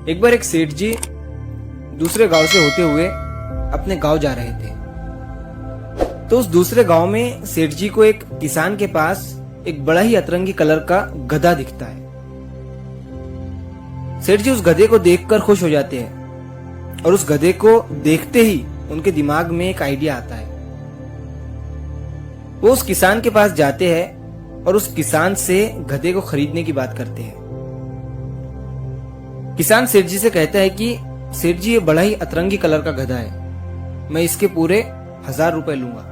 एक बार एक सेठ जी दूसरे गांव से होते हुए अपने गांव जा रहे थे। तो उस दूसरे गांव में सेठ जी को एक किसान के पास एक बड़ा ही अतरंगी कलर का गधा दिखता है। सेठ जी उस गधे को देखकर खुश हो जाते हैं और उस गधे को देखते ही उनके दिमाग में एक आइडिया आता है। वो उस किसान के पास जाते हैं और उस किसान से गधे को खरीदने की बात करते हैं। किसान सेठ जी से कहता है कि सेठ जी ये बड़ा ही अतरंगी कलर का गधा है, मैं इसके पूरे 1000 रुपए लूंगा।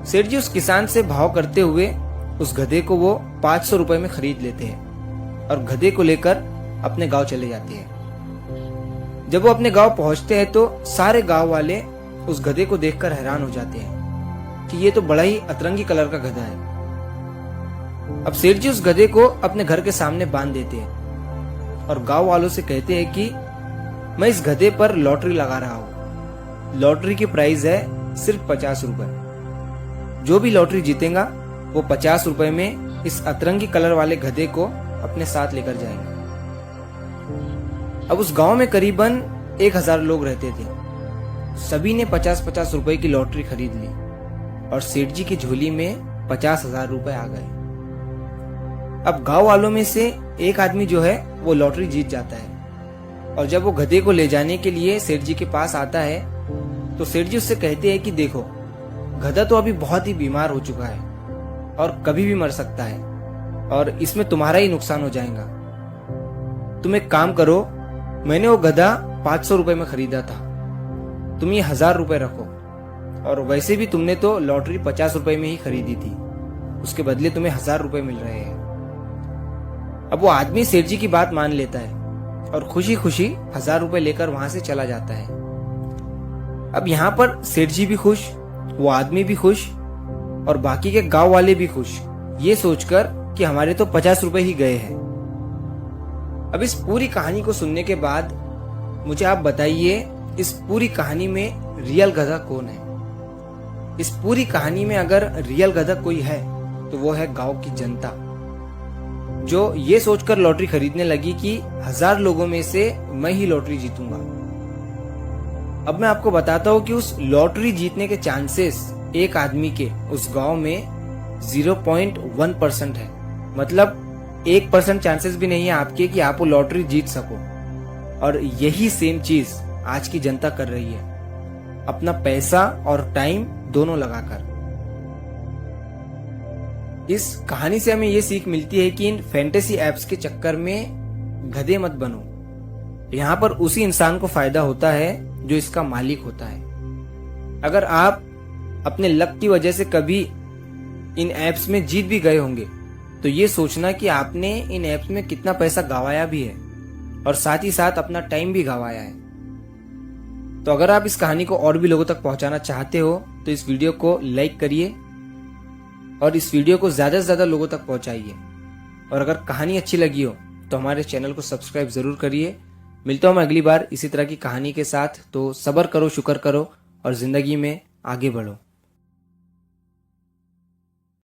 सेठ जी उस किसान से भाव करते हुए उस गधे को वो 500 रुपए में खरीद लेते हैं और गधे को लेकर अपने गांव चले जाते हैं। जब वो अपने गांव पहुंचते हैं तो सारे गांव वाले उस गधे को देखकर हैरान हो जाते हैं कि ये तो बड़ा ही अतरंगी कलर का गधा है। अब सेठ जी उस गधे को अपने घर के सामने बांध देते हैं और गांव वालों से कहते हैं कि मैं इस गधे पर लॉटरी लगा रहा हूं। लॉटरी की प्राइस है सिर्फ 50 रुपए। जो भी लॉटरी जीतेगा वो 50 रुपए में इस अतरंगी कलर वाले गधे को अपने साथ लेकर जाएंगे। अब उस गांव में करीबन 1000 लोग रहते थे। सभी ने 50-50 रुपए की लॉटरी खरीद ली और सेठ जी की झोली में 50,000 रुपए आ गए। अब गांव वालों में से एक आदमी जो है वो लॉटरी जीत जाता है और जब वो गधे को ले जाने के लिए सेठ जी के पास आता है तो सेठ जी उससे कहते हैं कि देखो, गधा तो अभी बहुत ही बीमार हो चुका है और कभी भी मर सकता है और इसमें तुम्हारा ही नुकसान हो जाएगा। तुम एक काम करो, मैंने वो गधा 500 रुपए में खरीदा था, तुम ये 1000 रुपए रखो और वैसे भी तुमने तो लॉटरी 50 रुपए में ही खरीदी थी, उसके बदले तुम्हें 1000 रुपए मिल रहे हैं। अब वो आदमी सेठ जी की बात मान लेता है और खुशी खुशी 1000 रुपए लेकर वहां से चला जाता है। अब यहाँ पर सेठ जी भी खुश, वो आदमी भी खुश और बाकी के गांव वाले भी खुश, ये सोचकर कि हमारे तो 50 रुपए ही गए हैं। अब इस पूरी कहानी को सुनने के बाद मुझे आप बताइए, इस पूरी कहानी में रियल गधा कौन है? इस पूरी कहानी में अगर रियल गधा कोई है तो वो है गांव की जनता, जो ये सोचकर लॉटरी खरीदने लगी कि 1000 लोगों में से मैं ही लॉटरी जीतूंगा। अब मैं आपको बताता हूँ कि उस लॉटरी जीतने के चांसेस एक आदमी के उस गांव में 0.1% है। मतलब 1% चांसेस भी नहीं है आपके कि आप वो लॉटरी जीत सको। और यही सेम चीज आज की जनता कर रही है, अपना पैसा और टाइम दोनों लगाकर। इस कहानी से हमें ये सीख मिलती है कि इन फैंटेसी एप्स के चक्कर में गधे मत बनो। यहाँ पर उसी इंसान को फायदा होता है जो इसका मालिक होता है। अगर आप अपने लक की वजह से कभी इन एप्स में जीत भी गए होंगे तो ये सोचना कि आपने इन एप्स में कितना पैसा गंवाया भी है और साथ ही साथ अपना टाइम भी गंवाया है। तो अगर आप इस कहानी को और भी लोगों तक पहुंचाना चाहते हो तो इस वीडियो को लाइक करिए और इस वीडियो को ज्यादा से ज्यादा लोगों तक पहुंचाइए। और अगर कहानी अच्छी लगी हो तो हमारे चैनल को सब्सक्राइब जरूर करिए। मिलता हूं मैं अगली बार इसी तरह की कहानी के साथ। तो सब्र करो, शुक्र करो और जिंदगी में आगे बढ़ो।